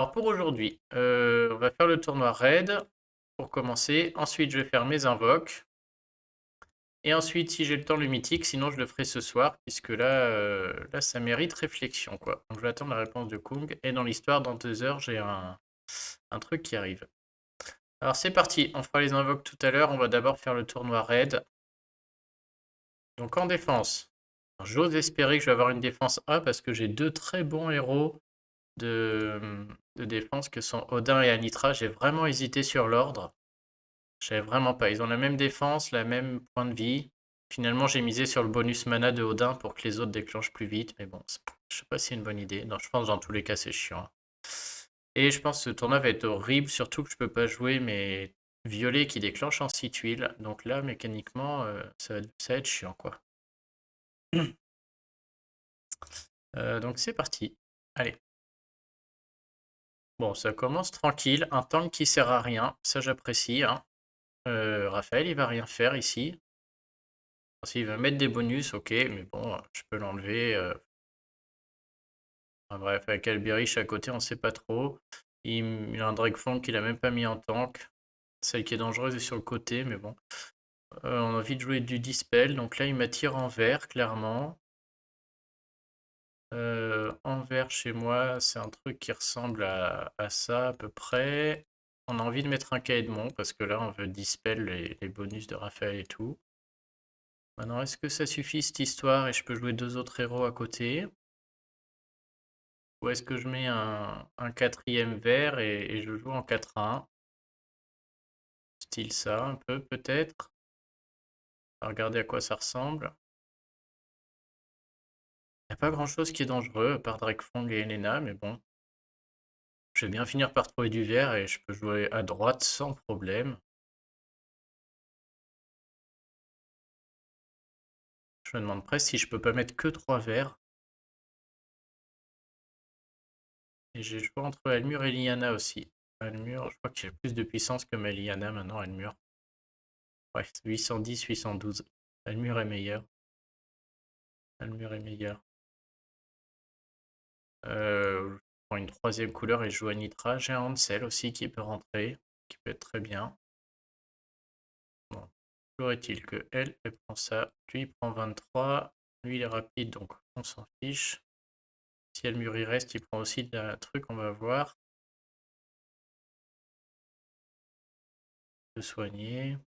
Alors pour aujourd'hui, on va faire le tournoi raid pour commencer. Ensuite, je vais faire mes invoques. Et ensuite, si j'ai le temps, le mythique. Sinon, je le ferai ce soir, puisque là, ça mérite réflexion, quoi. Donc, je vais attendre la réponse de Kung. Et dans l'histoire, dans 2 heures, j'ai un truc qui arrive. Alors, c'est parti. On fera les invoques tout à l'heure. On va d'abord faire le tournoi raid. Donc, en défense, j'ose espérer que je vais avoir une défense A, parce que j'ai deux très bons héros de, de défense que sont Odin et Anitra. J'ai vraiment hésité sur l'ordre. Je savais vraiment pas. Ils ont la même défense, la même point de vie. Finalement, j'ai misé sur le bonus mana de Odin pour que les autres déclenchent plus vite. Mais bon, je sais pas si c'est une bonne idée. Non, je pense que dans tous les cas, c'est chiant. Et je pense que ce tournoi va être horrible, surtout que je peux pas jouer mes violets qui déclenchent en 6 tuiles. Donc là, mécaniquement, ça va être chiant, quoi. Donc c'est parti. Allez. Bon, ça commence tranquille. Un tank qui sert à rien. Ça, j'apprécie, hein. Raphaël, il va rien faire ici. S'il va mettre des bonus, ok, mais bon, je peux l'enlever. Enfin, bref, avec Alberish à côté, on sait pas trop. Il a un Dragfang qu'il a même pas mis en tank. Celle qui est dangereuse est sur le côté, mais bon. On a envie de jouer du Dispel, donc là il m'attire en vert, clairement. En vert chez moi, c'est un truc qui ressemble à ça à peu près. On a envie de mettre un Caedmon, parce que là on veut Dispel les bonus de Raphaël et tout. Maintenant, est-ce que ça suffit cette histoire et je peux jouer deux autres héros à côté? Ou est-ce que je mets un quatrième vert et je joue en 4-1? Style ça, un peu peut-être. On va regarder à quoi ça ressemble. Il n'y a pas grand-chose qui est dangereux, à part Drakefang et Elena, mais bon. Je vais bien finir par trouver du vert et je peux jouer à droite sans problème. Je me demande presque si je peux pas mettre que 3 verts. Et j'ai joué entre Almur et Lyanna aussi. Almur, je crois que j'ai plus de puissance que ma Lyanna maintenant, Almur. Ouais, 810, 812. Almur est meilleur. Almur est meilleur. Je prends une troisième couleur et je joue à Nitra. J'ai un Hansel aussi qui peut rentrer, qui peut être très bien. Bon, toujours est-il que elle prend ça. Lui, il prend 23. Lui, il est rapide, donc on s'en fiche. Si Almur y reste, il prend aussi un truc, on va voir. De soigner.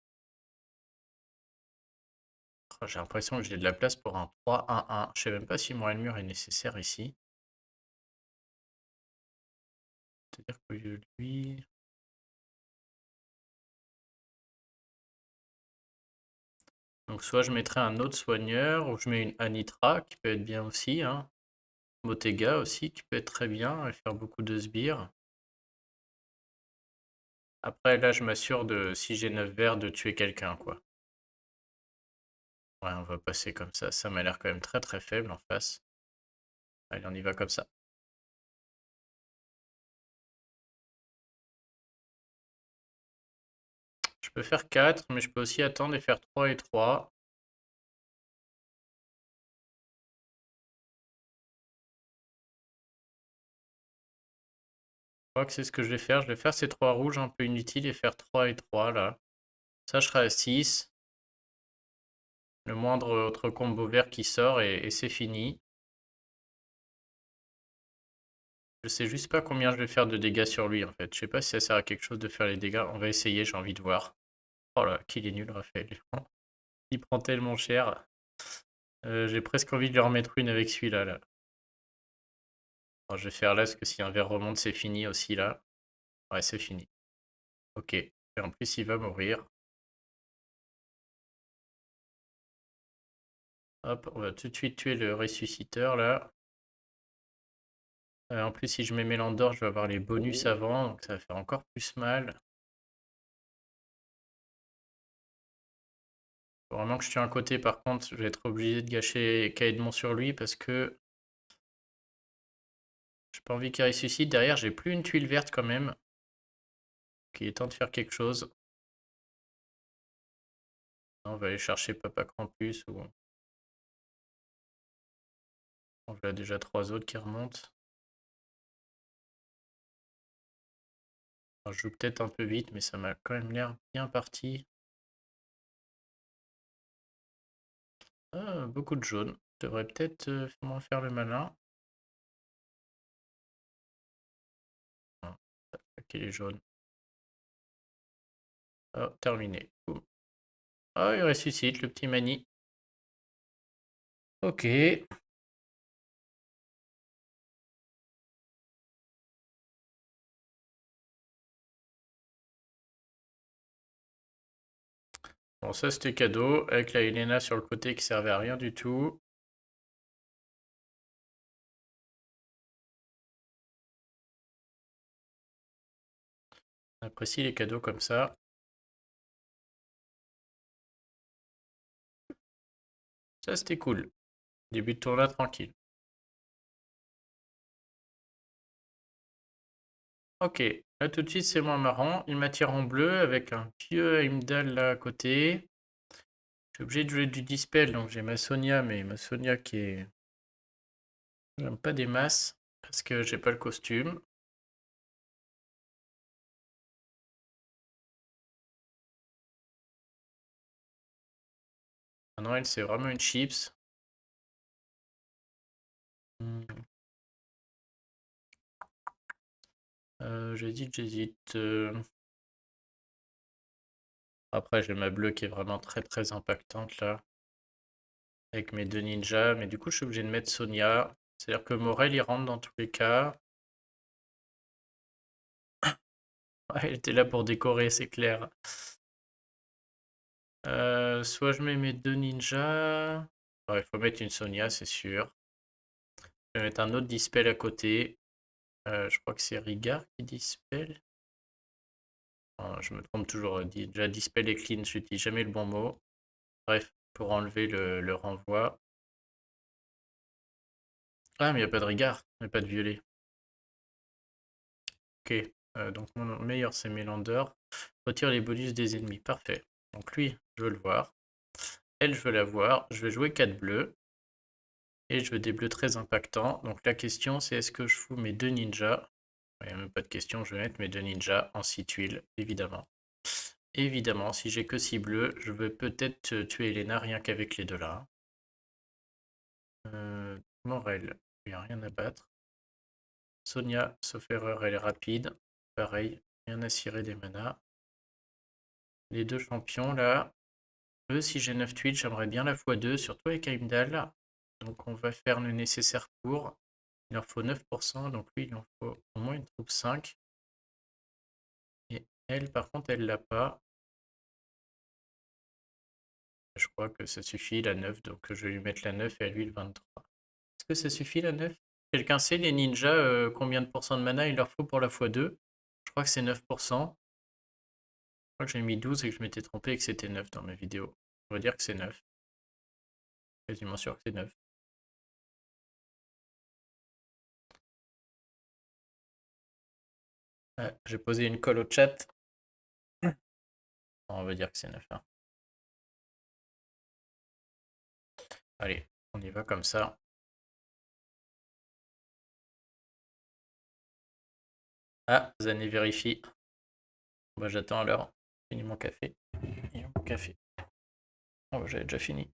Oh, j'ai l'impression que j'ai de la place pour un 3-1-1. Je sais même pas si mon Almur est nécessaire ici. C'est-à-dire que lui... Donc soit je mettrai un autre soigneur, ou je mets une Anitra, qui peut être bien aussi, hein. Motega aussi, qui peut être très bien et faire beaucoup de sbires. Après, là, je m'assure de, si j'ai 9 verres, de tuer quelqu'un, quoi. Ouais, on va passer comme ça. Ça m'a l'air quand même très très faible en face. Allez, on y va comme ça. Je peux faire 4, mais je peux aussi attendre et faire 3 et 3. Je crois que c'est ce que je vais faire. Je vais faire ces 3 rouges un peu inutiles et faire 3 et 3 là. Ça, je serai à 6. Le moindre autre combo vert qui sort et c'est fini. Je sais juste pas combien je vais faire de dégâts sur lui en fait. Je sais pas si ça sert à quelque chose de faire les dégâts. On va essayer, j'ai envie de voir. Oh là, qu'il est nul, Raphaël. Il prend tellement cher. J'ai presque envie de lui remettre une avec celui-là. Là. Alors, je vais faire là, parce que si un verre remonte, c'est fini aussi là. Ouais, c'est fini. Ok. Et en plus, il va mourir. Hop, on va tout de suite tuer le ressusciteur là. En plus, si je mets Mélandor, je vais avoir les bonus avant, donc ça va faire encore plus mal. Faut vraiment que je tue un côté, par contre, je vais être obligé de gâcher Caedmon sur lui parce que j'ai pas envie qu'il ressuscite. Derrière, j'ai plus une tuile verte quand même. Il est temps de faire quelque chose. On va aller chercher Papa Krampus ou... On a déjà 3 autres qui remontent. Alors, je joue peut-être un peu vite, mais ça m'a quand même l'air bien parti. Ah, beaucoup de jaunes. Je devrais peut-être moins faire le malin. Ah, ok, les jaunes. Oh, terminé. Boum. Oh, il ressuscite, le petit Mani. Ok. Bon, ça c'était cadeau, avec la Helena sur le côté qui servait à rien du tout. J'apprécie les cadeaux comme ça. Ça c'était cool. Début de tournoi tranquille. Ok, là tout de suite c'est moins marrant. Il m'attire en bleu avec un vieux Heimdall là à côté. Je suis obligé de jouer du Dispel, donc j'ai ma Sonia, mais ma Sonia qui est... J'aime pas des masses, parce que j'ai pas le costume. Ah non, elle c'est vraiment une chips. Hmm. J'hésite. Après j'ai ma bleue qui est vraiment très très impactante là. Avec mes deux ninjas, mais du coup je suis obligé de mettre Sonia. C'est-à-dire que Morel il rentre dans tous les cas. Ouais, elle était là pour décorer, c'est clair. Soit je mets mes deux ninjas. Ouais, il faut mettre une Sonia, c'est sûr. Je vais mettre un autre dispel à côté. Je crois que c'est Rigard qui dispel. Non, je me trompe toujours. Déjà dispel et clean, j'utilise jamais le bon mot. Bref, pour enlever le renvoi. Ah, mais il n'y a pas de Rigard, il n'y a pas de violet. Ok, donc mon meilleur c'est Mélander. Retire les bonus des ennemis, parfait. Donc lui, je veux le voir. Elle, je veux la voir. Je vais jouer 4 bleus. Et je veux des bleus très impactants. Donc la question c'est est-ce que je fous mes deux ninjas? Il n'y a même pas de question, je vais mettre mes deux ninjas en 6 tuiles, évidemment. Évidemment, si j'ai que 6 bleus, je veux peut-être tuer Elena rien qu'avec les deux là. Morel, il n'y a rien à battre. Sonia, sauf erreur, elle est rapide. Pareil, rien à cirer des manas. Les deux champions là. Eux, si j'ai 9 tuiles, j'aimerais bien la x2, surtout avec Heimdall. Donc on va faire le nécessaire pour. Il leur faut 9%, donc lui, il en faut au moins une troupe 5. Et elle, par contre, elle l'a pas. Je crois que ça suffit, la 9, donc je vais lui mettre la 9 et à lui le 23. Est-ce que ça suffit, la 9? Quelqu'un sait, les ninjas, combien de pourcents de mana il leur faut pour la x2? Je crois que c'est 9%. Je crois que j'ai mis 12 et que je m'étais trompé et que c'était 9 dans mes vidéos. On va dire que c'est 9. Quasiment sûr que c'est 9. Ouais, j'ai posé une colle au chat. On va dire que c'est 9. Hein. Allez, on y va comme ça. Ah, Zané vérifie. Bah, j'attends alors. Fini mon café. Et mon café. Oh, bah, j'avais déjà fini.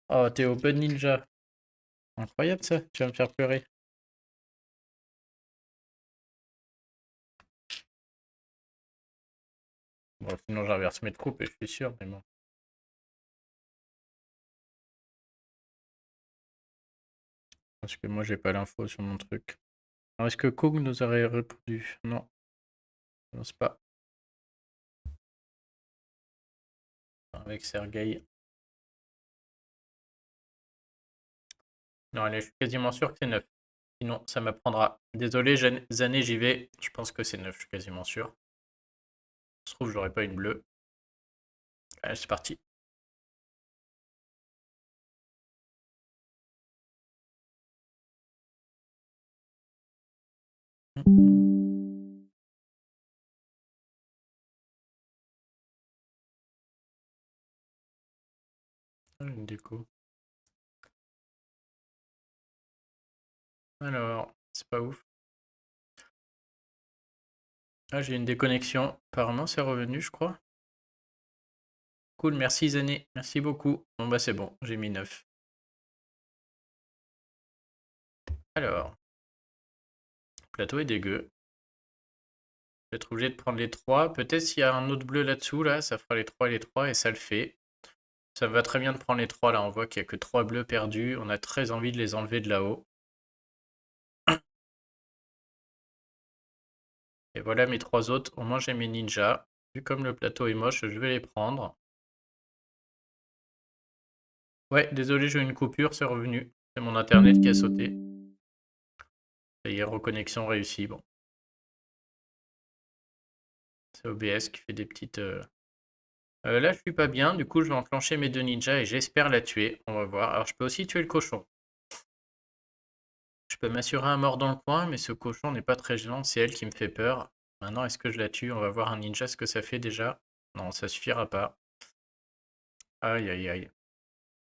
Oh, t'es Open Ninja. Incroyable ça, tu vas me faire pleurer. Bon, sinon j'inverse mes troupes et je suis sûr, mais bon. Parce que moi j'ai pas l'info sur mon truc. Alors, est-ce que Kong nous aurait répondu? Non, je pense pas. Avec Sergei. Non, allez, je suis quasiment sûr que c'est 9. Sinon, ça m'apprendra. Désolé, Zané, j'y vais. Je pense que c'est 9, je suis quasiment sûr. Ça se trouve, j'aurais pas une bleue. Allez, c'est parti. Ah, une déco. Alors, c'est pas ouf. Ah, j'ai une déconnexion. Apparemment, c'est revenu, je crois. Cool, merci Zané. Merci beaucoup. Bon, bah, c'est bon, j'ai mis 9. Alors, le plateau est dégueu. Je vais être obligé de prendre les 3. Peut-être s'il y a un autre bleu là-dessous, là, ça fera les 3 et les 3 et ça le fait. Ça me va très bien de prendre les 3 là. On voit qu'il n'y a que 3 bleus perdus. On a très envie de les enlever de là-haut. Et voilà mes 3 autres. Au moins j'ai mes ninjas. Vu comme le plateau est moche, je vais les prendre. Ouais, désolé, j'ai eu une coupure, c'est revenu. C'est mon internet qui a sauté. Ça y est, reconnexion réussie. Bon. C'est OBS qui fait des petites... là, je suis pas bien. Du coup, je vais enclencher mes 2 ninjas et j'espère la tuer. On va voir. Alors, je peux aussi tuer le cochon. Je peux m'assurer un mort dans le coin, mais ce cochon n'est pas très gênant. C'est elle qui me fait peur. Maintenant, est-ce que je la tue? On va voir un ninja ce que ça fait déjà. Non, ça suffira pas. Aïe, aïe, aïe.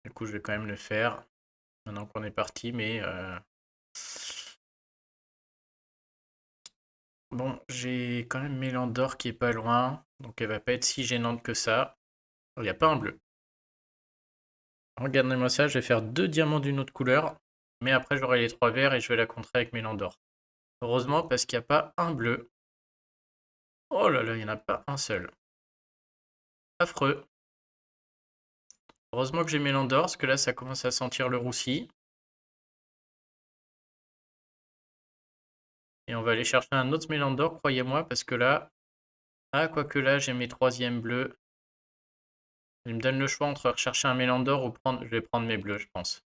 Du coup, je vais quand même le faire. Maintenant qu'on est parti, mais... Bon, j'ai quand même Mélandor qui est pas loin. Donc, elle va pas être si gênante que ça. Il n'y a pas un bleu. Regardez-moi ça, je vais faire 2 diamants d'une autre couleur. Mais après, j'aurai les 3 verts et je vais la contrer avec Mélandor. Heureusement, parce qu'il n'y a pas un bleu. Oh là là, il n'y en a pas un seul. Affreux. Heureusement que j'ai Mélandor, parce que là, ça commence à sentir le roussi. Et on va aller chercher un autre Mélandor, croyez-moi, parce que là... Ah, quoique là, j'ai mes 3e bleus. Il me donne le choix entre rechercher un Mélandor ou prendre... Je vais prendre mes bleus, je pense.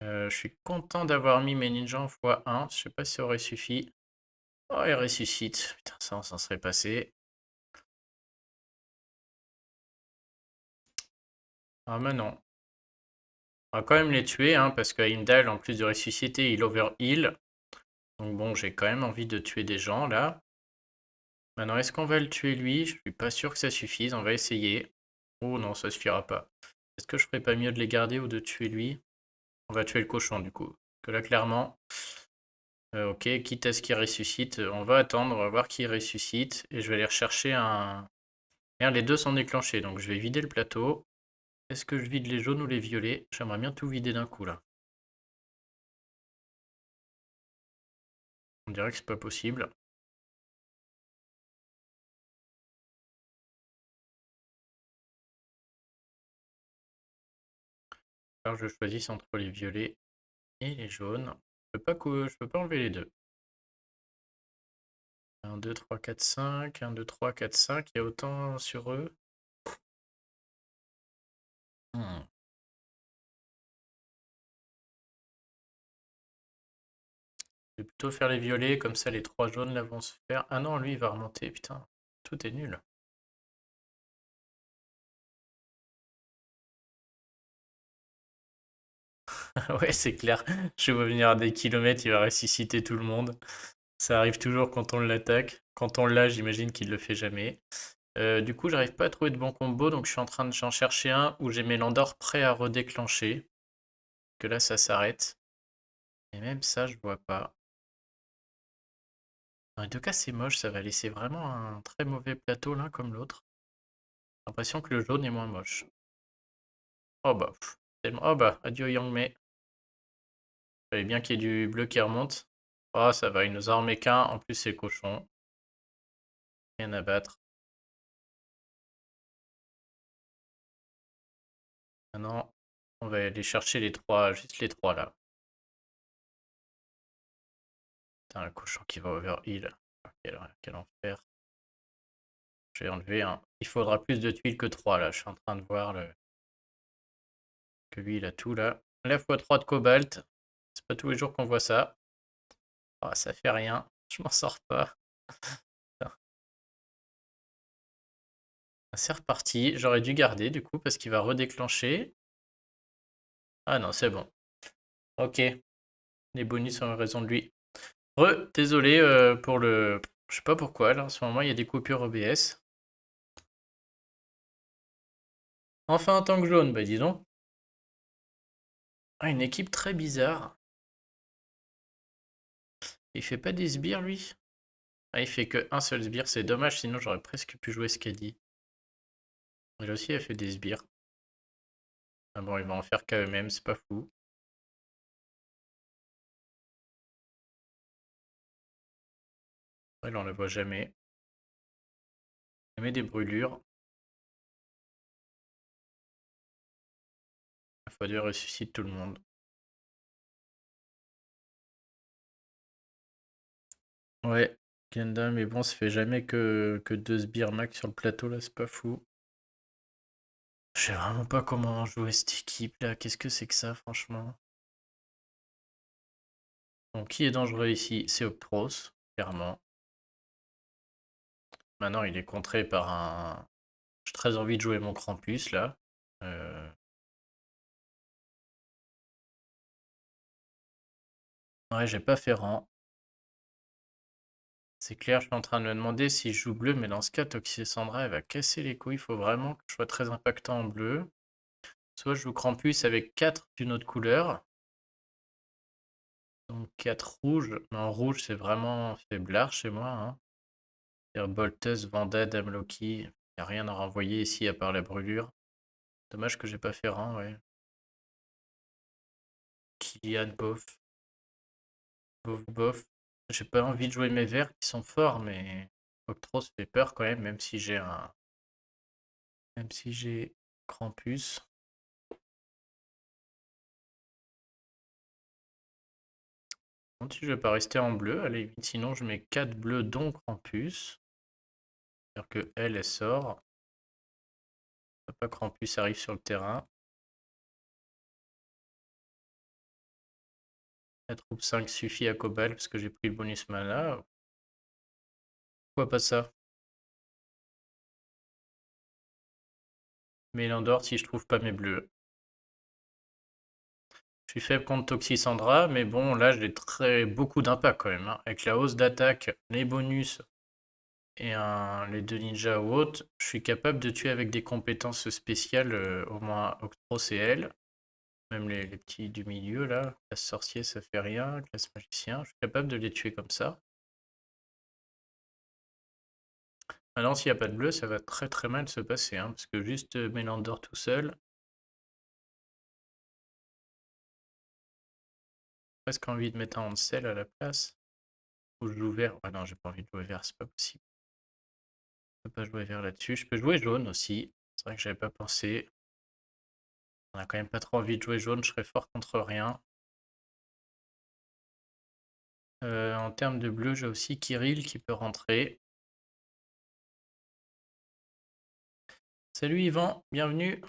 Je suis content d'avoir mis mes ninjas en x1. Je sais pas si ça aurait suffi. Oh, il ressuscite. Putain, ça, on s'en serait passé. Ah, mais non. On va quand même les tuer, hein, parce que Heimdall, en plus de ressusciter, il overheal. Donc bon, j'ai quand même envie de tuer des gens, là. Maintenant, est-ce qu'on va le tuer, lui? Je suis pas sûr que ça suffise. On va essayer. Oh non, ça suffira pas. Est-ce que je ferais pas mieux de les garder ou de tuer lui? On va tuer le cochon, du coup. Parce que là, clairement... ok, quitte à ce qu'il ressuscite, on va attendre, on va voir qui ressuscite. Et je vais aller rechercher un... Regarde, les deux sont déclenchés, donc je vais vider le plateau. Est-ce que je vide les jaunes ou les violets? J'aimerais bien tout vider d'un coup, là. On dirait que c'est pas possible. Alors je choisis entre les violets et les jaunes. Je peux pas enlever les deux. 1, 2, 3, 4, 5. 1, 2, 3, 4, 5. Il y a autant sur eux. Hmm. Je vais plutôt faire les violets, comme ça les 3 jaunes là vont se faire. Ah non, lui il va remonter, putain. Tout est nul. Ouais, c'est clair. Je vais venir à des kilomètres, il va ressusciter tout le monde. Ça arrive toujours quand on l'attaque. Quand on l'a, j'imagine qu'il le fait jamais. Du coup, j'arrive pas à trouver de bon combo, donc je suis en train de j'en chercher un où j'ai mes landors prêts à redéclencher. Que là, ça s'arrête. Et même ça, je vois pas. Dans les deux cas, c'est moche, ça va laisser vraiment un très mauvais plateau l'un comme l'autre. J'ai l'impression que le jaune est moins moche. Oh bah, tellement... Oh bah, adieu Yang-Mei. Fallait bien qu'il y ait du bleu qui remonte. Oh, ça va, il nous a remis qu'un, en plus c'est cochon. Rien à battre. Maintenant, on va aller chercher les 3, juste les 3 là. Putain, un cochon qui va overheal. Quel enfer. J'ai enlevé un. Il faudra plus de tuiles que 3 là. Je suis en train de voir que lui il a tout là. La x3 de cobalt. C'est pas tous les jours qu'on voit ça. Ah, ça fait rien. Je m'en sors pas. C'est reparti. J'aurais dû garder du coup parce qu'il va redéclencher. Ah non, c'est bon. Ok. Les bonus ont raison de lui. Désolé pour le... Je sais pas pourquoi là en ce moment il y a des coupures OBS. Enfin un tank jaune, bah dis donc. Ah, une équipe très bizarre. Il fait pas des sbires, lui? Ah, il fait que un seul sbire, c'est dommage, sinon j'aurais presque pu jouer Skadi. Elle aussi, elle fait des sbires. Ah bon, ils vont en faire qu'à eux-mêmes, c'est pas fou. Elle, on la voit jamais. Elle met des brûlures. La fois 2 ressuscite tout le monde. Ouais, Genda, mais bon, ça fait jamais que 2 sbires max sur le plateau, là, c'est pas fou. Je sais vraiment pas comment jouer cette équipe, là. Qu'est-ce que c'est que ça, franchement? Bon, qui est dangereux ici? C'est Octros, clairement. Maintenant, il est contré par un... J'ai très envie de jouer mon Krampus, là. Euh, Ouais, j'ai pas fait rang. C'est clair, je suis en train de me demander si je joue bleu, mais dans ce cas, Toxisandra, elle va casser les couilles. Il faut vraiment que je sois très impactant en bleu. Soit je joue Krampus avec 4 d'une autre couleur. Donc 4 rouges. Mais en rouge, c'est vraiment faiblard chez moi, hein. C'est-à-dire Bolteus, Vanda, Dame Loki. Il n'y a rien à renvoyer ici à part la brûlure. Dommage que j'ai pas fait rang, ouais. Kylian, bof. Bof, bof. J'ai pas envie de jouer mes verts qui sont forts, mais Octros fait peur quand même, même si j'ai un... Même si j'ai Krampus. Si je vais pas rester en bleu, allez, sinon je mets 4 bleus dont Krampus. C'est-à-dire que elle sort. Pas Krampus arrive sur le terrain. La troupe 5 suffit à Cobalt parce que j'ai pris le bonus mana. Pourquoi pas ça? Mélandor si je trouve pas mes bleus. Je suis faible contre Toxisandra, mais bon, là j'ai beaucoup d'impact quand même, hein. Avec la hausse d'attaque, les bonus et les 2 ninjas ou autres, je suis capable de tuer avec des compétences spéciales, au moins Octros et elle. Même les petits du milieu, là. Classe sorcier, ça fait rien. Classe magicien, je suis capable de les tuer comme ça. Maintenant, s'il n'y a pas de bleu, ça va très très mal se passer, hein, parce que juste Mélandor tout seul, presque envie de mettre un Hansel à la place. Ou je joue vert. Ouais, non, j'ai pas envie de jouer vert, c'est pas possible. Je peux pas jouer vert là-dessus. Je peux jouer jaune aussi. C'est vrai que j'avais pas pensé. On a quand même pas trop envie de jouer jaune, je serais fort contre rien. En termes de bleu, j'ai aussi Kirill qui peut rentrer. Salut Yvan, bienvenue.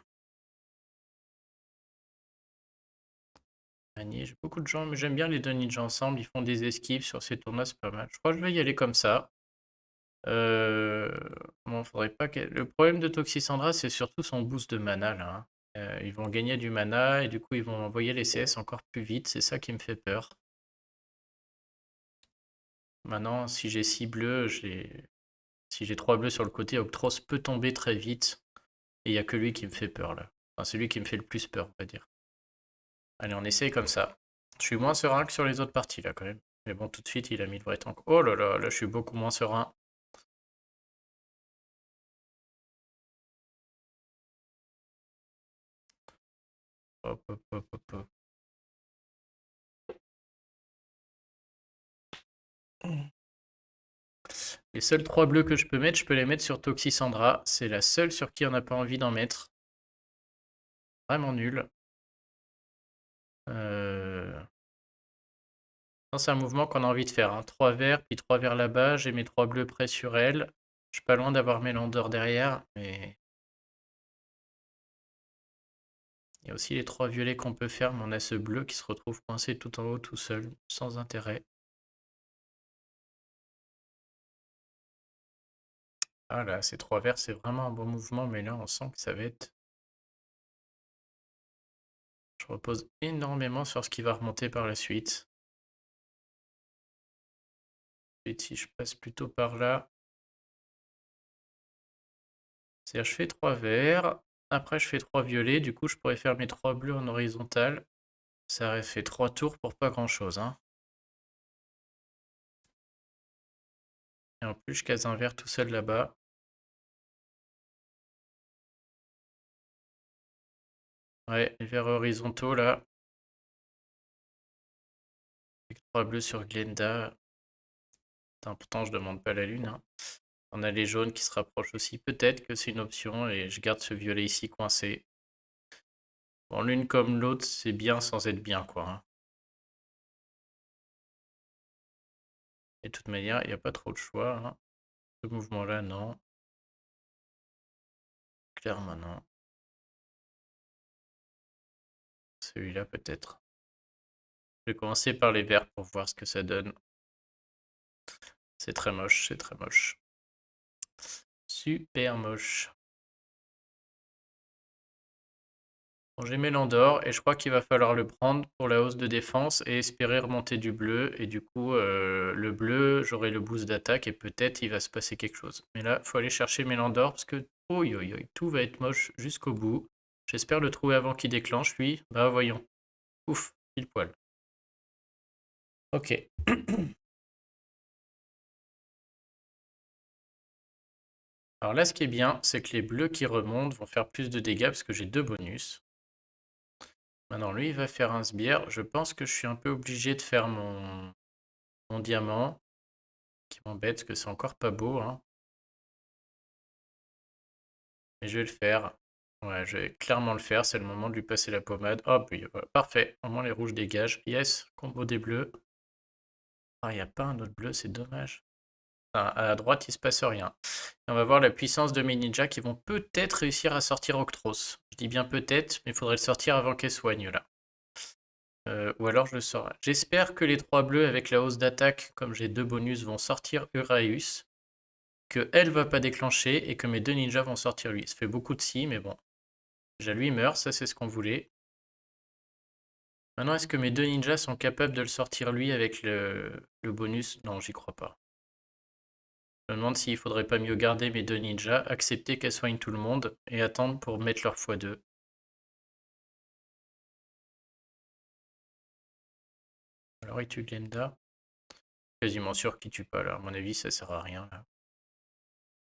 J'ai beaucoup de gens, mais j'aime bien les deux ninjas ensemble. Ils font des esquives sur ces tournois, c'est pas mal. Je crois que je vais y aller comme ça. Euh, Bon, faudrait pas que... Le problème de Toxisandra, c'est surtout son boost de mana, là, hein. Ils vont gagner du mana et du coup, ils vont envoyer les CS encore plus vite. C'est ça qui me fait peur. Maintenant, si j'ai 6 bleus, si j'ai 3 bleus sur le côté, Octros peut tomber très vite. Et il n'y a que lui qui me fait peur, là. Enfin, c'est lui qui me fait le plus peur, on va dire. Allez, on essaye comme ça. Je suis moins serein que sur les autres parties, là, quand même. Mais bon, tout de suite, il a mis le vrai tank. Oh là là, là, je suis beaucoup moins serein. Hop, hop, hop, hop, hop. Les seuls 3 bleus que je peux mettre, je peux les mettre sur Toxisandra. C'est la seule sur qui on n'a pas envie d'en mettre. Vraiment nul. Non, c'est un mouvement qu'on a envie de faire, hein. 3 verts, puis 3 verts là-bas. J'ai mes 3 bleus près sur elle. Je suis pas loin d'avoir mes landers derrière, mais il y a aussi les 3 violets qu'on peut faire, mais on a ce bleu qui se retrouve coincé tout en haut tout seul, sans intérêt. Ah là, ces 3 verts, c'est vraiment un bon mouvement, mais là, on sent que ça va être... Je repose énormément sur ce qui va remonter par la suite. Et si je passe plutôt par là, c'est-à-dire je fais 3 verts, après je fais 3 violets, du coup je pourrais faire mes 3 bleus en horizontal. Ça aurait fait 3 tours pour pas grand-chose, hein. Et en plus, je case un vert tout seul là-bas. Ouais, les verts horizontaux là. Avec 3 bleus sur Glenda. Pourtant, je demande pas la lune, hein. On a les jaunes qui se rapprochent aussi. Peut-être que c'est une option et je garde ce violet ici coincé. Bon, l'une comme l'autre, c'est bien sans être bien, quoi, hein. Et de toute manière, il n'y a pas trop de choix, hein. Ce mouvement-là, non. Clairement, non. Celui-là, peut-être. Je vais commencer par les verts pour voir ce que ça donne. C'est très moche, c'est très moche. Super moche. Bon, j'ai Mélandor et je crois qu'il va falloir le prendre pour la hausse de défense et espérer remonter du bleu. Et du coup, le bleu, j'aurai le boost d'attaque et peut-être il va se passer quelque chose. Mais là, il faut aller chercher Mélandor parce que tout va être moche jusqu'au bout. J'espère le trouver avant qu'il déclenche, lui. Bah voyons. Ouf, pile poil. Ok. Alors là, ce qui est bien, c'est que les bleus qui remontent vont faire plus de dégâts parce que j'ai 2 bonus. Maintenant, lui, il va faire un sbire. Je pense que je suis un peu obligé de faire mon diamant, qui m'embête parce que c'est encore pas beau, hein. Mais je vais le faire. Ouais, je vais clairement le faire. C'est le moment de lui passer la pommade. Hop, oui, voilà. Parfait. Au moins, les rouges dégagent. Yes, combo des bleus. Ah, il n'y a pas un autre bleu, c'est dommage. Enfin, à droite, il se passe rien. Et on va voir la puissance de mes ninjas qui vont peut-être réussir à sortir Octros. Je dis bien peut-être, mais il faudrait le sortir avant qu'elle soigne là. Ou alors je le saurai. J'espère que les 3 bleus avec la hausse d'attaque, comme j'ai 2 bonus, vont sortir Uraeus. Que elle va pas déclencher et que mes 2 ninjas vont sortir lui. Ça fait beaucoup de si, mais bon. Déjà lui meurt, ça c'est ce qu'on voulait. Maintenant, est-ce que mes 2 ninjas sont capables de le sortir lui avec le bonus? Non, j'y crois pas. Je me demande s'il faudrait pas mieux garder mes 2 ninjas, accepter qu'elles soignent tout le monde et attendre pour mettre leur x2. Alors il tue Glenda. Quasiment sûr qu'il tue pas là. À mon avis, ça sert à rien là.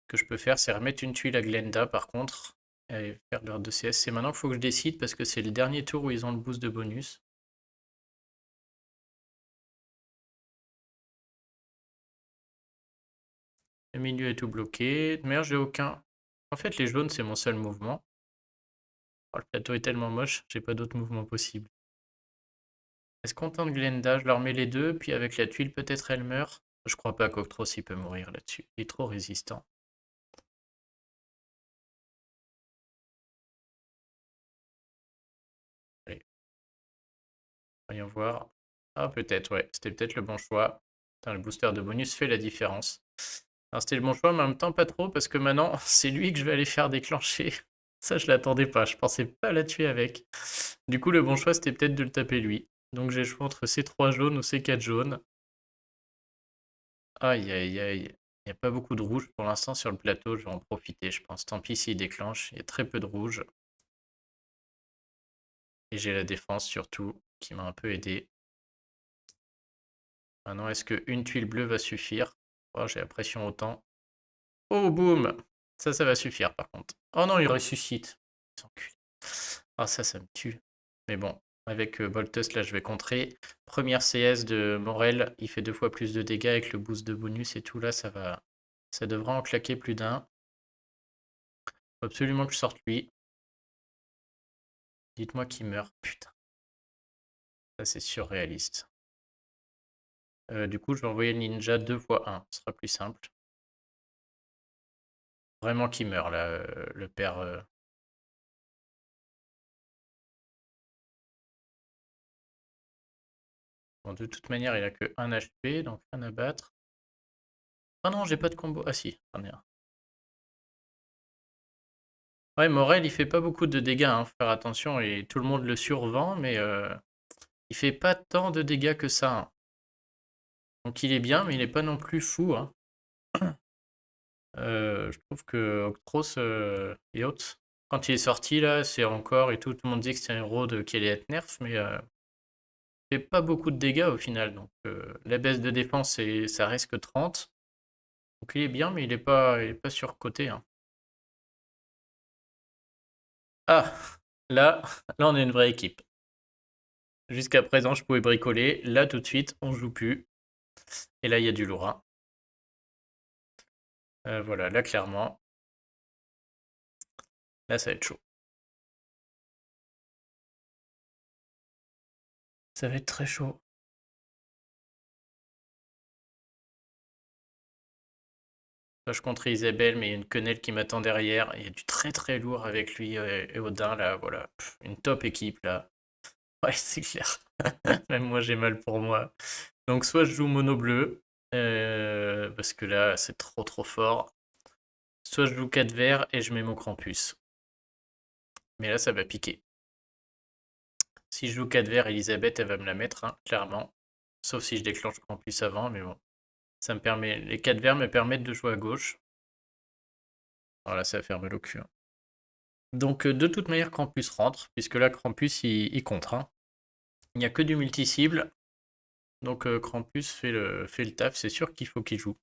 Ce que je peux faire, c'est remettre une tuile à Glenda par contre. Et faire leur 2 CS. C'est maintenant qu'il faut que je décide parce que c'est le dernier tour où ils ont le boost de bonus. Le milieu est tout bloqué. Merde, j'ai aucun. En fait, les jaunes, c'est mon seul mouvement. Oh, le plateau est tellement moche, j'ai pas d'autres mouvements possibles. Est-ce qu'on tente Glenda? Je leur mets les deux, puis avec la tuile, peut-être elle meurt. Je crois pas qu'Octros il peut mourir là-dessus. Il est trop résistant. Allez, voyons voir. Ah, peut-être, ouais. C'était peut-être le bon choix. Putain, le booster de bonus fait la différence. Alors, c'était le bon choix, mais en même temps, pas trop, parce que maintenant, c'est lui que je vais aller faire déclencher. Ça, je l'attendais pas. Je pensais pas la tuer avec. Du coup, le bon choix, c'était peut-être de le taper lui. Donc, j'ai le choix entre ces 3 jaunes ou ces 4 jaunes. Aïe, aïe, aïe. Il n'y a pas beaucoup de rouge pour l'instant sur le plateau. Je vais en profiter, je pense. Tant pis s'il déclenche. Il y a très peu de rouge. Et j'ai la défense surtout qui m'a un peu aidé. Maintenant, est-ce qu'une tuile bleue va suffire? Oh, j'ai la pression autant. Oh, boum! Ça va suffire par contre. Oh non, il ressuscite. Ah, ça me tue. Mais bon, avec Boltus, là, je vais contrer. Première CS de Morel, il fait 2 fois plus de dégâts avec le boost de bonus et tout. Là, ça va. Ça devrait en claquer plus d'un. Faut absolument que je sorte lui. Dites-moi qu'il meurt. Putain, ça c'est surréaliste. Du coup, je vais envoyer le ninja 2 fois 1. Ce sera plus simple. Vraiment qu'il meurt là, le père. Bon, de toute manière, il a que 1 HP, donc un à battre. Ah non, j'ai pas de combo. Ah si, j'en ai un. Ouais, Morel, il fait pas beaucoup de dégâts, hein, faut faire attention, et tout le monde le survend, mais il fait pas tant de dégâts que ça, hein. Donc il est bien, mais il est pas non plus fou, hein. Je trouve que Octros et autres, quand il est sorti là, c'est encore et tout, tout le monde dit que c'est un héros qui allait être nerf, mais fait pas beaucoup de dégâts au final. Donc la baisse de défense, ça reste que 30. Donc il est bien, mais il est pas surcoté, hein. Ah, là, là on est une vraie équipe. Jusqu'à présent, je pouvais bricoler. Là, tout de suite, on joue plus. Et là, il y a du lourd, hein. Voilà, là, clairement, là, ça va être chaud. Ça va être très chaud. Là, je contre Isabelle, mais il y a une quenelle qui m'attend derrière. Il y a du très très lourd avec lui et Odin, là, voilà. Une top équipe, là. Ouais, c'est clair. Même moi, j'ai mal pour moi. Donc, soit je joue mono bleu, parce que là, c'est trop trop fort. Soit je joue 4 verts et je mets mon Krampus. Mais là, ça va piquer. Si je joue 4 verts, Elisabeth, elle va me la mettre, hein, clairement. Sauf si je déclenche Krampus avant, mais bon. Ça me permet. Les 4 verts me permettent de jouer à gauche. Voilà, ça va faire mal au cul, hein. Donc, de toute manière, Krampus rentre, puisque là, Krampus, il contre, hein. Il n'y a que du multi-cible. Donc, Krampus fait le taf. C'est sûr qu'il faut qu'il joue.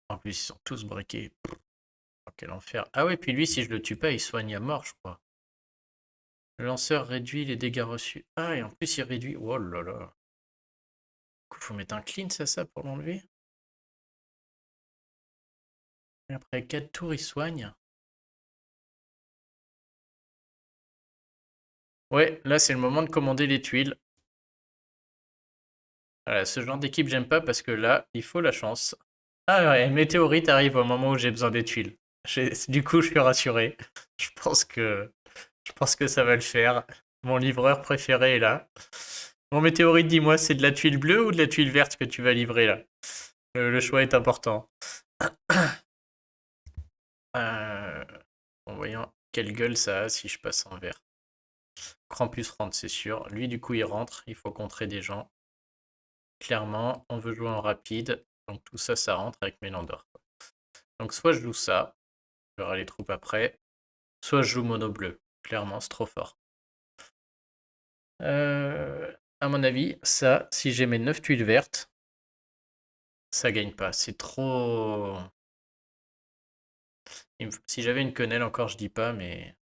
En plus, ils sont tous briqués. Oh, quel enfer. Ah ouais, puis lui, si je le tue pas, il soigne à mort, je crois. Le lanceur réduit les dégâts reçus. Ah, et en plus, il réduit. Oh là là. Du coup, faut mettre un clean, c'est ça, pour l'enlever. Et après 4 tours, il soigne. Ouais, là, c'est le moment de commander les tuiles. Voilà, ce genre d'équipe, j'aime pas parce que là, il faut la chance. Ah ouais, météorite arrive au moment où j'ai besoin des tuiles. Du coup, je suis rassuré. Je pense que, je pense que ça va le faire. Mon livreur préféré est là. Mon météorite, dis-moi, c'est de la tuile bleue ou de la tuile verte que tu vas livrer là? Le choix est important. Euh, En voyant quelle gueule ça a si je passe en vert. Krampus rentre, c'est sûr. Lui, du coup, il rentre. Il faut contrer des gens. Clairement, on veut jouer en rapide. Donc tout ça, ça rentre avec Mélandor. Donc soit je joue ça. Je verrai les troupes après. Soit je joue mono bleu. Clairement, c'est trop fort. À mon avis, ça, si j'ai mes 9 tuiles vertes, ça gagne pas. C'est trop. Si j'avais une quenelle encore, je dis pas, mais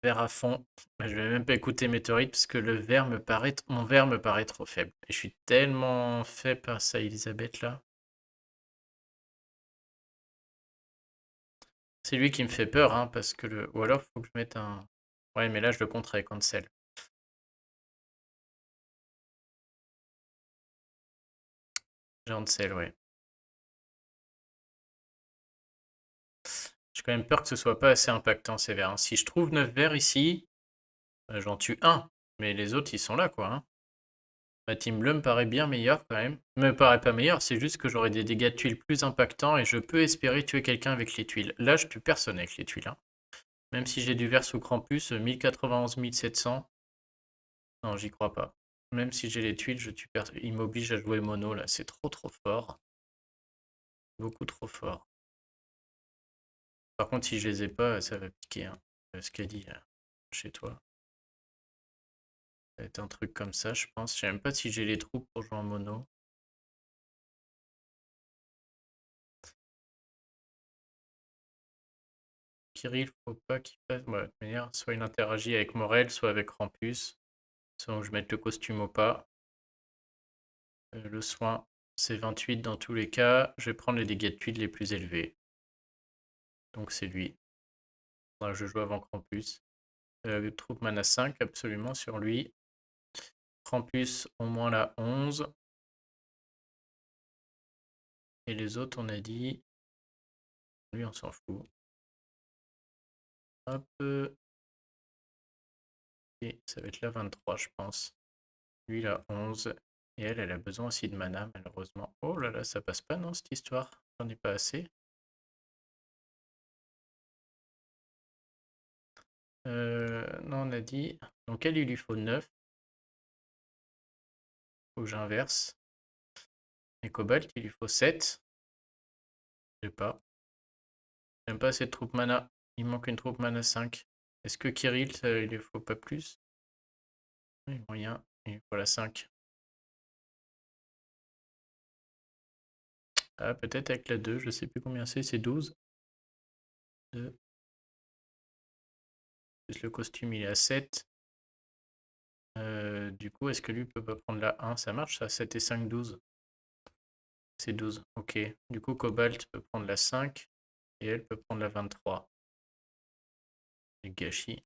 vert à fond. Bah, je vais même pas écouter Météorite parce que mon vert me paraît trop faible. Et je suis tellement fait par ça, Elisabeth là. C'est lui qui me fait peur, hein, parce que le. Ou alors, faut que je mette un. Ouais, mais là, je le contre avec Cancel. J'ai Cancel, ouais. J'ai quand même peur que ce soit pas assez impactant ces verts, hein. Si je trouve 9 verts ici, j'en tue un. Mais les autres, ils sont là, quoi, hein. Ma team bleue me paraît bien meilleure quand même. Me paraît pas meilleure, c'est juste que j'aurai des dégâts de tuiles plus impactants et je peux espérer tuer quelqu'un avec les tuiles. Là, je tue personne avec les tuiles, hein. Même si j'ai du vert sous Krampus, 1091, 1700. Non, j'y crois pas. Même si j'ai les tuiles, je tue personne. Il m'oblige à jouer mono là, c'est trop trop fort. Beaucoup trop fort. Par contre, si je les ai pas, ça va piquer, hein. Ce qu'a dit chez toi. Ça va être un truc comme ça, je pense. Je sais même pas si j'ai les troupes pour jouer en mono. Kirill, faut pas qu'il fasse. Ouais, de toute manière, soit il interagit avec Morel, soit avec Rampus. Soit je mette le costume au pas. Le soin, c'est 28 dans tous les cas. Je vais prendre les dégâts de tuile les plus élevés. Donc c'est lui. Voilà, je joue avant Krampus. Troupe mana 5, absolument, sur lui. Krampus, au moins la 11. Et les autres, on a dit. Lui, on s'en fout. Hop. Et ça va être la 23, je pense. Lui, la 11. Et elle a besoin aussi de mana, malheureusement. Oh là là, ça passe pas, non, cette histoire? J'en ai pas assez. Non, on a dit. Donc, elle, il lui faut 9. Faut que j'inverse. Et Cobalt, il lui faut 7. Je sais pas. J'aime pas cette troupe mana. Il manque une troupe mana 5. Est-ce que Kirill, il lui faut pas plus? Oui, moyen. Il faut la 5. Ah, peut-être avec la 2, je sais plus combien c'est 12. 2. Plus le costume, il est à 7. Du coup, est-ce que lui peut pas prendre la 1? Ça marche, ça? 7 et 5, 12. C'est 12, ok. Du coup, Cobalt peut prendre la 5 et elle peut prendre la 23. Et gâchis.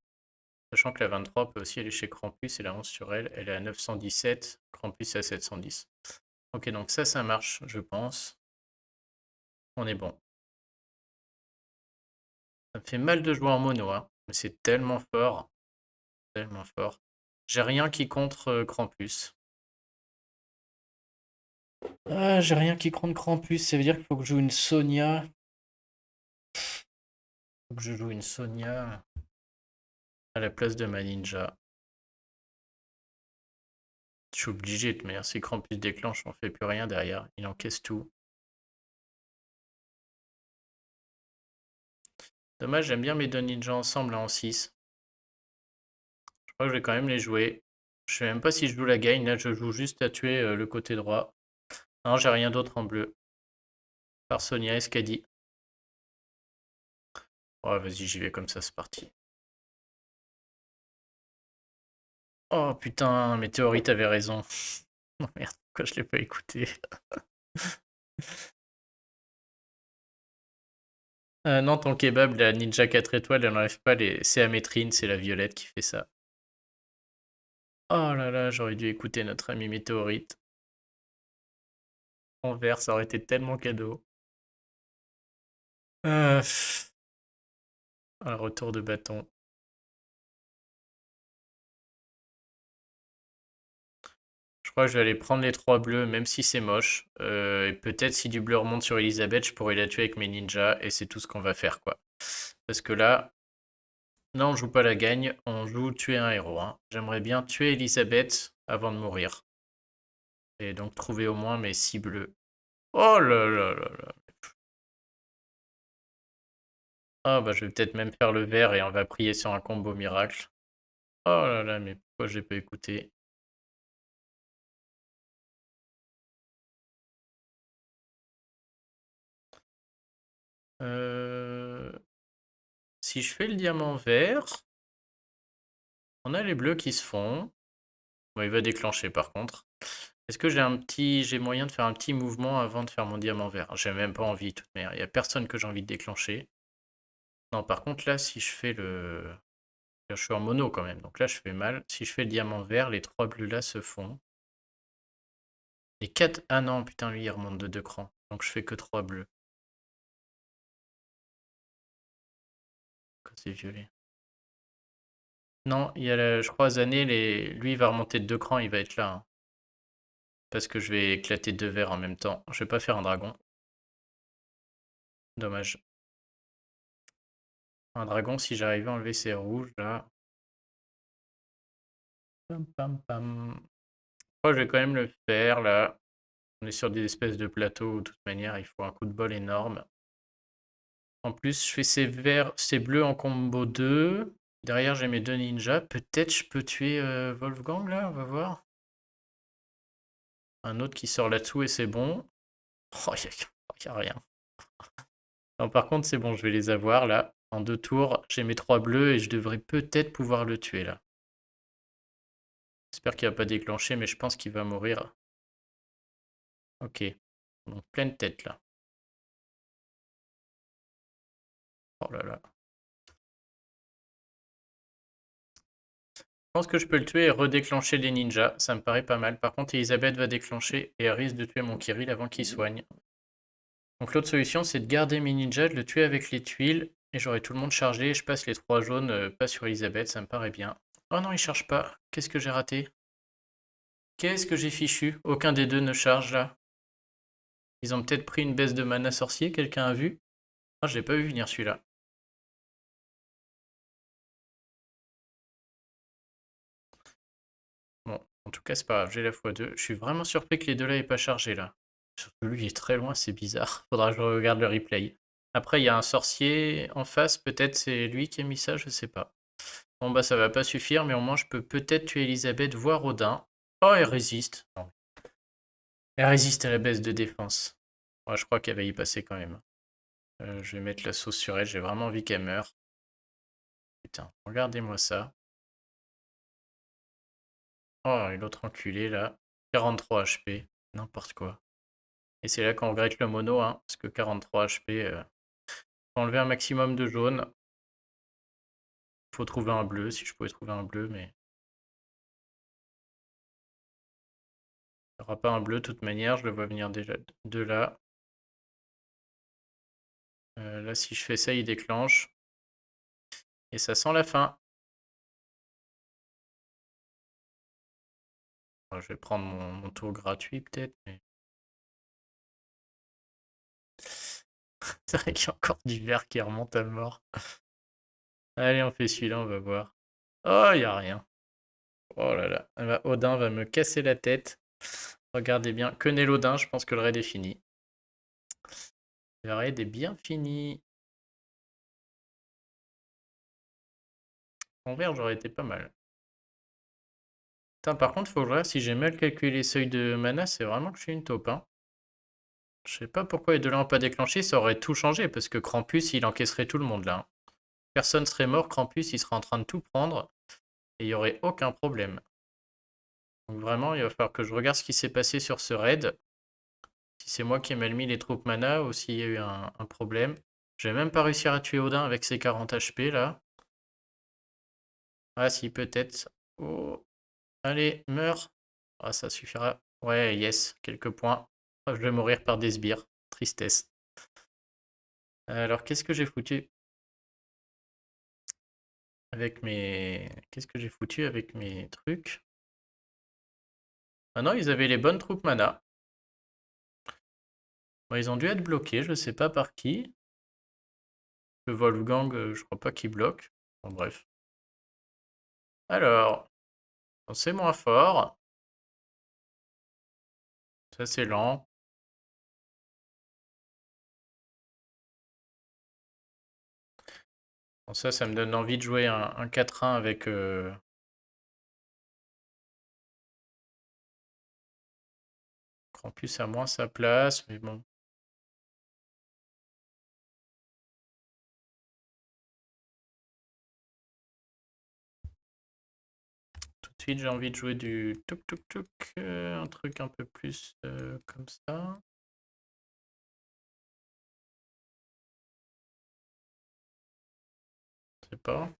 Sachant que la 23 peut aussi aller chez Krampus et la 11 sur elle, elle est à 917. Krampus est à 710. Ok, donc ça marche, je pense. On est bon. Ça me fait mal de jouer en mono, hein, mais c'est tellement fort. Tellement fort. J'ai rien qui contre Krampus. Ah, j'ai rien qui contre Krampus, ça veut dire qu'il faut que je joue une Sonia. Faut que je joue une Sonia à la place de ma ninja. Je suis obligé de manière, si Krampus déclenche, on fait plus rien derrière. Il encaisse tout. Dommage, j'aime bien mes deux ninjas ensemble en 6. Je crois que je vais quand même les jouer. Je sais même pas si je joue la gagne. Là, je joue juste à tuer le côté droit. Non, j'ai rien d'autre en bleu. Par Sonia Escadi. Oh, vas-y, j'y vais comme ça, c'est parti. Oh putain, Météorite avait raison. Oh merde, pourquoi je l'ai pas écouté? Non, ton kebab, la Ninja 4 étoiles, elle n'enlève pas les... C'est Amétrine, c'est la violette qui fait ça. Oh là là, j'aurais dû écouter notre ami Météorite. En vert, ça aurait été tellement cadeau. Un retour de bâton. Je crois que je vais aller prendre les 3 bleus, même si c'est moche. Et peut-être si du bleu remonte sur Elisabeth, je pourrais la tuer avec mes ninjas. Et c'est tout ce qu'on va faire, quoi. Parce que là, on joue pas la gagne, on joue tuer un héros, hein. J'aimerais bien tuer Elisabeth avant de mourir. Et donc trouver au moins mes 6 bleus. Oh là là là là. Ah bah je vais peut-être même faire le vert et on va prier sur un combo miracle. Oh là là, mais pourquoi j'ai pas écouté? Si je fais le diamant vert, on a les bleus qui se font. Bon, il va déclencher par contre. Est-ce que j'ai moyen de faire un petit mouvement avant de faire mon diamant vert? J'ai même pas envie, de toute manière. Il n'y a personne que j'ai envie de déclencher. Non, par contre, là, si je fais le... Je suis en mono quand même, donc là, je fais mal. Si je fais le diamant vert, les 3 bleus là se font. Les 4... Ah non, putain, lui, il remonte de 2 crans. Donc je fais que 3 bleus. Quand c'est violet. Non, il y a je crois, Zané, lui, il va remonter de 2 crans, il va être là, hein. Parce que je vais éclater 2 verts en même temps. Je vais pas faire un dragon. Dommage. Un dragon, si j'arrivais à enlever ces rouges, là... Pam, pam, pam. Je crois que je vais quand même le faire, là. On est sur des espèces de plateaux, de toute manière, il faut un coup de bol énorme. En plus, je fais ces verts, ces bleus en combo 2. Derrière, j'ai mes 2 ninjas. Peut-être je peux tuer Wolfgang, là, on va voir. Un autre qui sort là-dessous et c'est bon. Oh, y a rien. Non, par contre, c'est bon, je vais les avoir, là. En 2 tours, j'ai mes 3 bleus et je devrais peut-être pouvoir le tuer, là. J'espère qu'il va pas déclencher, mais je pense qu'il va mourir. Ok. Donc, pleine tête, là. Oh là là. Je pense que je peux le tuer et redéclencher les ninjas. Ça me paraît pas mal. Par contre, Elisabeth va déclencher et elle risque de tuer mon Kirill avant qu'il soigne. Donc l'autre solution, c'est de garder mes ninjas, de le tuer avec les tuiles. Et j'aurai tout le monde chargé. Et je passe les 3 jaunes, pas sur Elisabeth. Ça me paraît bien. Oh non, il charge pas. Qu'est-ce que j'ai raté? Qu'est-ce que j'ai fichu? Aucun des deux ne charge là. Ils ont peut-être pris une baisse de mana sorcier. Quelqu'un a vu? Ah, je l'ai pas vu venir celui-là. Bon, en tout cas, c'est pas grave, j'ai la x2. Je suis vraiment surpris que les deux là aient pas chargé là. Surtout lui, il est très loin, c'est bizarre. Faudra que je regarde le replay. Après, il y a un sorcier en face, peut-être c'est lui qui a mis ça, je sais pas. Bon bah ça va pas suffire, mais au moins je peux peut-être tuer Elisabeth, voire Odin. Oh, elle résiste. Non. Elle résiste à la baisse de défense. Ouais, je crois qu'elle va y passer quand même. Je vais mettre la sauce sur elle, j'ai vraiment envie qu'elle meure. Putain, regardez-moi ça. Oh, et l'autre enculé là. 43 HP, n'importe quoi. Et c'est là qu'on regrette le mono, hein, parce que 43 HP, faut enlever un maximum de jaune. Faut trouver un bleu, si je pouvais trouver un bleu, mais il n'y aura pas un bleu de toute manière, je le vois venir déjà de là. Là, si je fais ça, il déclenche. Et ça sent la fin. Bon, je vais prendre mon tour gratuit peut-être, mais... C'est vrai qu'il y a encore du vert qui remonte à mort. Allez, on fait celui-là, on va voir. Oh, il n'y a rien. Oh là là. Odin va me casser la tête. Regardez bien. Que n'est l'Odin, je pense que le raid est fini. Le raid est bien fini. En vert, j'aurais été pas mal. Putain, par contre, faut que je regarde si j'ai mal calculé les seuils de mana, c'est vraiment que je suis une taupe, hein. Je sais pas pourquoi les deux là n'ont pas déclenché, ça aurait tout changé, parce que Krampus, il encaisserait tout le monde là, hein. Personne serait mort, Krampus, il serait en train de tout prendre, et il n'y aurait aucun problème. Donc vraiment, il va falloir que je regarde ce qui s'est passé sur ce raid. Si c'est moi qui ai mal mis les troupes mana, ou s'il y a eu un problème. Je vais même pas réussir à tuer Odin avec ses 40 HP là. Ah si, peut-être. Oh. Allez, meurs. Ah, ça suffira. Ouais, yes, quelques points. Ah, je vais mourir par des sbires. Tristesse. Alors, qu'est-ce que j'ai foutu avec mes... Qu'est-ce que j'ai foutu avec mes trucs? Ah non, ils avaient les bonnes troupes mana. Bon, ils ont dû être bloqués, je sais pas par qui. Le Wolfgang, je crois pas qu'il bloque. Bon, bref. Alors, c'est moins fort. Ça, c'est lent. Bon, ça me donne envie de jouer un 4-1 avec... Krampus a moins sa place, mais bon. Tout de suite, j'ai envie de jouer du tuk tuk tuk, un truc un peu plus comme ça. Je sais pas.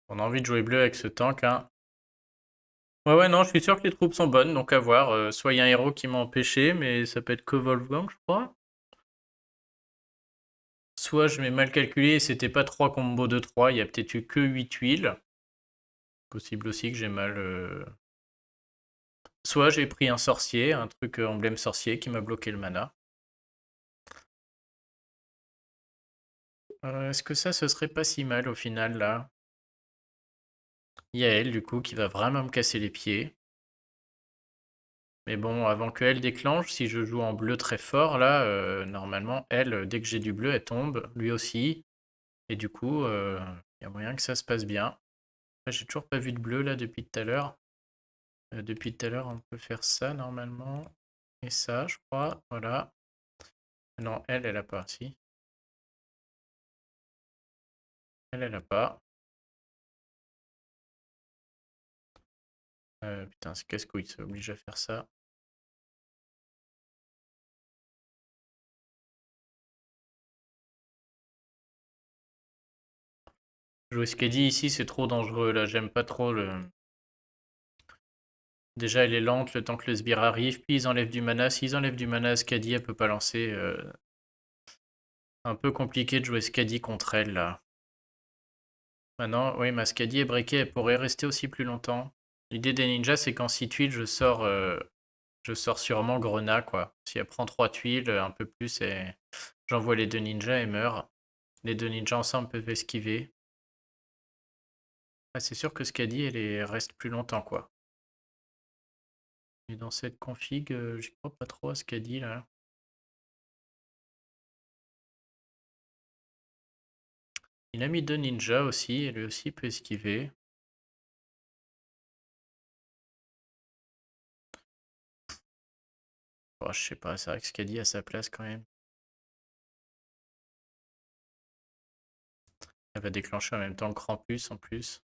On a envie de jouer bleu avec ce tank, hein. Ouais, ouais, non, je suis sûr que les troupes sont bonnes, donc à voir. Soit il y a un héros qui m'a empêché, mais ça peut être que Wolfgang, je crois. Soit je m'ai mal calculé et c'était pas 3 combos de 3, il y a peut-être eu que 8 huiles. Possible aussi que j'ai mal... Soit j'ai pris un sorcier, un truc emblème sorcier qui m'a bloqué le mana. Est-ce que ça, ce serait pas si mal au final, là? Il y a elle, du coup, qui va vraiment me casser les pieds. Mais bon, avant qu'elle déclenche, si je joue en bleu très fort, là, normalement, elle, dès que j'ai du bleu, elle tombe, lui aussi. Et du coup, il y a moyen que ça se passe bien. Après, j'ai toujours pas vu de bleu, là, depuis tout à l'heure. Depuis tout à l'heure, on peut faire ça, normalement. Et ça, je crois, voilà. Non, elle a pas, si. Elle a pas. Putain, c'est casse-couille, ça oblige à faire ça. Jouer Skadi ici, c'est trop dangereux, là. J'aime pas trop le... Déjà, elle est lente le temps que le sbire arrive, puis ils enlèvent du mana. S'ils enlèvent du mana, Skadi, elle peut pas lancer. Un peu compliqué de jouer Skadi contre elle, là. Maintenant, oui, ma Skadi est breakée, elle pourrait rester aussi plus longtemps. L'idée des ninjas, c'est qu'en 6 tuiles, je sors sûrement Grenat, quoi. Si elle prend 3 tuiles, un peu plus, et j'envoie les deux ninjas et meurt. Les deux ninjas ensemble peuvent esquiver. Ah, c'est sûr que Skadi, reste plus longtemps, quoi. Et dans cette config, j'y crois pas trop à Skadi, là. Il a mis 2 ninjas aussi, et lui aussi peut esquiver. Oh, je sais pas, c'est vrai que Skadi a sa place quand même. Elle va déclencher en même temps le Krampus en plus.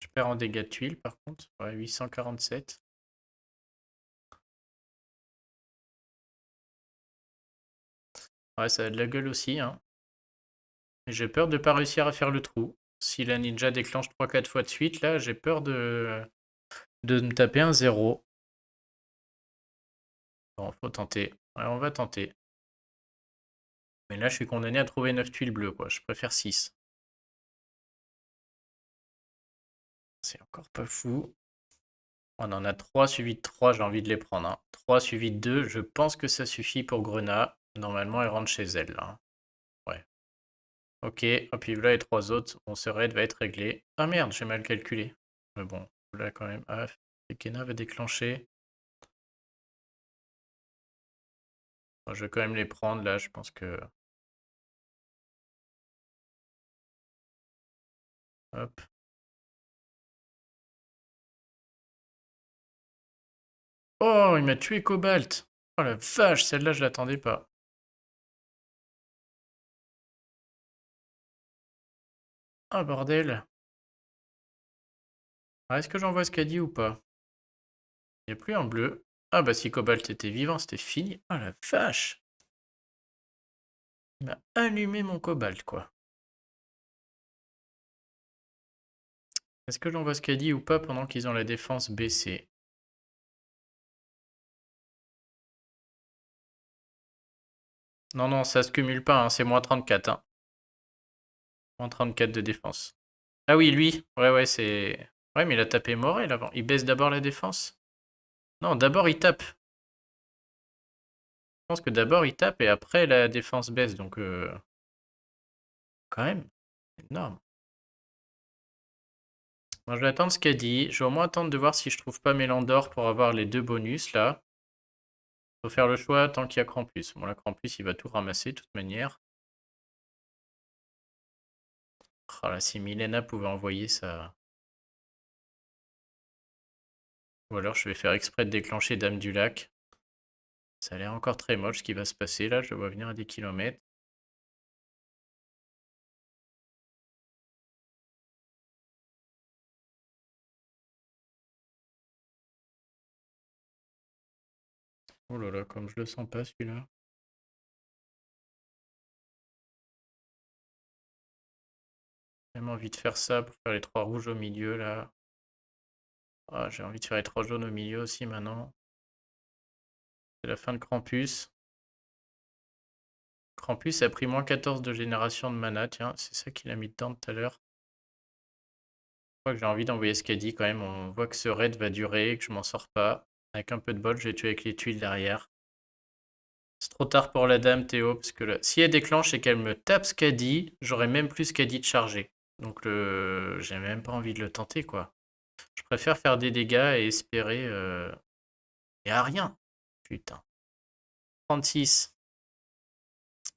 Je perds en dégâts de tuiles par contre. Ouais, 847. Ouais, ça a de la gueule aussi, hein. Et j'ai peur de pas réussir à faire le trou. Si la ninja déclenche 3-4 fois de suite, là, j'ai peur de me taper un 0. Bon, faut tenter. Ouais, on va tenter. Mais là, je suis condamné à trouver 9 tuiles bleues, quoi. Je préfère 6. C'est encore pas fou. On en a 3 suivis de 3, j'ai envie de les prendre, hein. 3 suivis de 2, je pense que ça suffit pour Grenat. Normalement, elle rentre chez elle, là, hein. Ouais. Ok, et puis là, les 3 autres, mon ce raid va être réglé. Ah merde, j'ai mal calculé. Mais bon, là quand même. Ah, Kena va déclencher. Bon, je vais quand même les prendre, là, je pense que... Hop. Oh, il m'a tué Cobalt. Oh la vache, celle-là, je l'attendais pas. Ah, bordel. Ah, est-ce que j'envoie ce qu'a dit ou pas? Il n'y a plus un bleu. Ah bah si Cobalt était vivant, c'était fini. Oh la vache. Il m'a allumé mon Cobalt, quoi. Est-ce que j'envoie ce qu'a dit ou pas pendant qu'ils ont la défense baissée? Non, non, ça se cumule pas, hein, c'est moins 34. Hein. Moins 34 de défense. Ah oui, lui. Ouais, ouais, c'est... Ouais, mais il a tapé Morel avant. Il baisse d'abord la défense? Non, d'abord il tape. Je pense que d'abord il tape et après la défense baisse. Donc, quand même, énorme. Moi, je vais attendre ce qu'a dit. Je vais au moins attendre de voir si je trouve pas Mélandor pour avoir les 2 bonus là. Faut faire le choix tant qu'il y a Krampus. Bon, là, Krampus, il va tout ramasser de toute manière. Oh là, si Milena pouvait envoyer ça. Ou alors, je vais faire exprès de déclencher Dame du Lac. Ça a l'air encore très moche ce qui va se passer là. Je le vois venir à des kilomètres. Oh là là, comme je le sens pas celui-là. J'ai même envie de faire ça pour faire les 3 rouges au milieu là. Ah, j'ai envie de faire les 3 jaunes au milieu aussi maintenant. C'est la fin de Krampus. Krampus a pris moins 14 de génération de mana, tiens, c'est ça qu'il a mis dedans tout à l'heure. Je crois que j'ai envie d'envoyer ce qu'a dit quand même. On voit que ce raid va durer, que je m'en sors pas. Avec un peu de bol, je vais tuer avec les tuiles derrière. C'est trop tard pour la dame, Théo, parce que là, si elle déclenche et qu'elle me tape ce qu'a dit, j'aurai même plus ce qu'a dit de charger. Donc j'ai même pas envie de le tenter, quoi. Je préfère faire des dégâts et espérer... Et à rien. Putain. 36.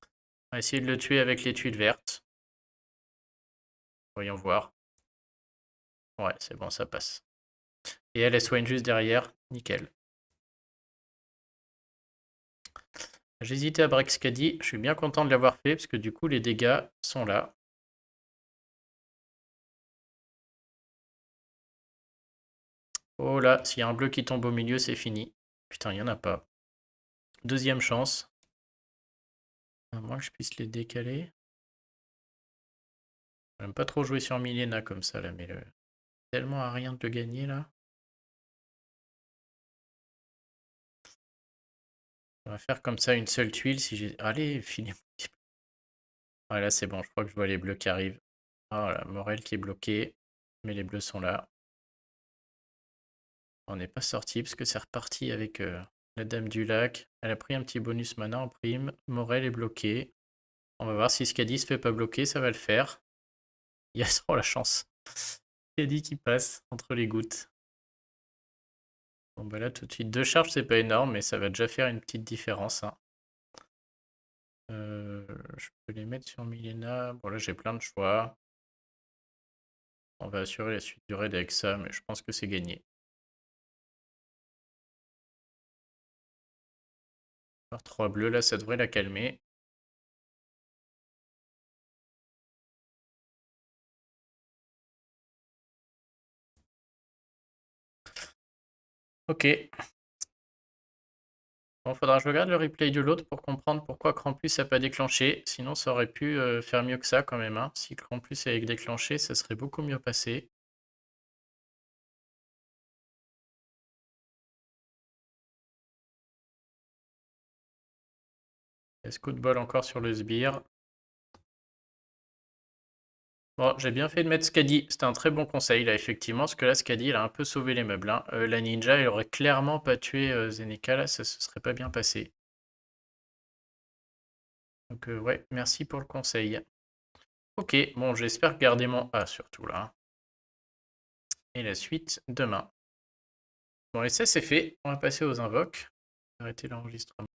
On va essayer de le tuer avec les tuiles vertes. Voyons voir. Ouais, c'est bon, ça passe. Et elle soigne juste derrière. Nickel. J'hésitais à break Skadi. Je suis bien content de l'avoir fait parce que du coup, les dégâts sont là. Oh là, s'il y a un bleu qui tombe au milieu, c'est fini. Putain, il n'y en a pas. Deuxième chance. À moins que je puisse les décaler. J'aime pas trop jouer sur Milena comme ça là, mais tellement à rien de le gagner là. On va faire comme ça une seule tuile si j'ai... Allez, finis. Ah là c'est bon, je crois que je vois les bleus qui arrivent. Ah là, Morel qui est bloqué. Mais les bleus sont là. On n'est pas sorti parce que c'est reparti avec la Dame du Lac. Elle a pris un petit bonus mana en prime. Morel est bloqué. On va voir si Skadi se fait pas bloquer, ça va le faire. Yes, oh la chance. Skadi qui passe entre les gouttes. Bon, bah là, tout de suite, 2 charges, c'est pas énorme, mais ça va déjà faire une petite différence, hein. Je peux les mettre sur Milena. Bon, là, j'ai plein de choix. On va assurer la suite du raid avec ça, mais je pense que c'est gagné. Par 3 bleus, là, ça devrait la calmer. Ok. Bon, faudra que je regarde le replay de l'autre pour comprendre pourquoi Krampus n'a pas déclenché. Sinon, ça aurait pu faire mieux que ça quand même, hein. Si Krampus avait déclenché, ça serait beaucoup mieux passé. Est-ce de bol encore sur le sbire? Bon, j'ai bien fait de mettre Skadi. C'était un très bon conseil, là, effectivement, parce que là, Skadi, il a un peu sauvé les meubles, hein. La ninja, elle aurait clairement pas tué Zeneca, là, ça se serait pas bien passé. Donc, ouais, merci pour le conseil. Ok, bon, j'espère garder mon A, surtout, là, hein. Et la suite, demain. Bon, et ça, c'est fait. On va passer aux invoques. Arrêter l'enregistrement.